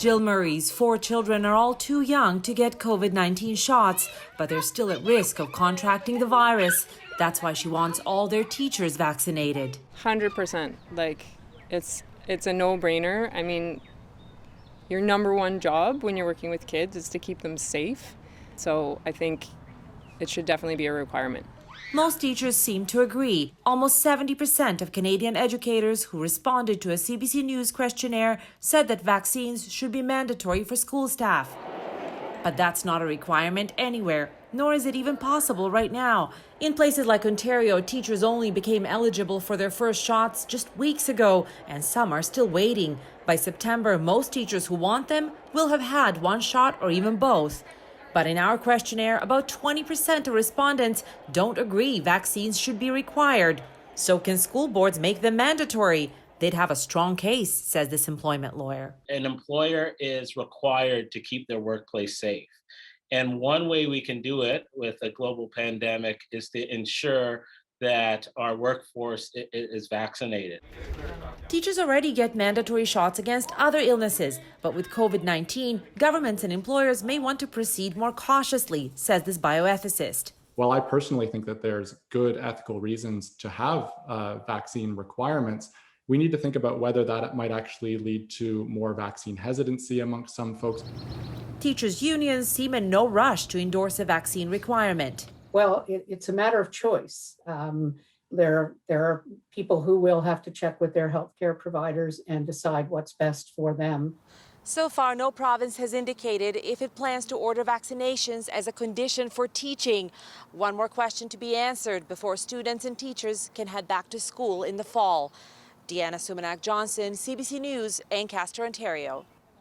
Jill Murray's 4 children are all too young to get COVID-19 shots, but they're still at risk of contracting the virus. That's why she wants all their teachers vaccinated. 100%. Like, it's a no-brainer. I mean, your number one job when you're working with kids is to keep them safe. So I think it should definitely be a requirement. Most teachers seem to agree. Almost 70% of Canadian educators who responded to a CBC News questionnaire said that vaccines should be mandatory for school staff. But that's not a requirement anywhere, nor is it even possible right now. In places like Ontario, teachers only became eligible for their first shots just weeks ago, and some are still waiting. By September, most teachers who want them will have had one shot or even both. But in our questionnaire, about 20% of respondents don't agree vaccines should be required. So can school boards make them mandatory? They'd have a strong case, says this employment lawyer. An employer is required to keep their workplace safe. And one way we can do it with a global pandemic is to ensure that our workforce is vaccinated. Teachers already get mandatory shots against other illnesses, but with COVID-19, governments and employers may want to proceed more cautiously, says this bioethicist. Well, I personally think that there's good ethical reasons to have vaccine requirements. We need to think about whether that might actually lead to more vaccine hesitancy amongst some folks. Teachers' unions seem in no rush to endorse a vaccine requirement. Well, it's a matter of choice. There are people who will have to check with their healthcare providers and decide what's best for them. So far, no province has indicated if it plans to order vaccinations as a condition for teaching. One more question to be answered before students and teachers can head back to school in the fall. Sumanac-Johnson, CBC News, Ancaster, Ontario.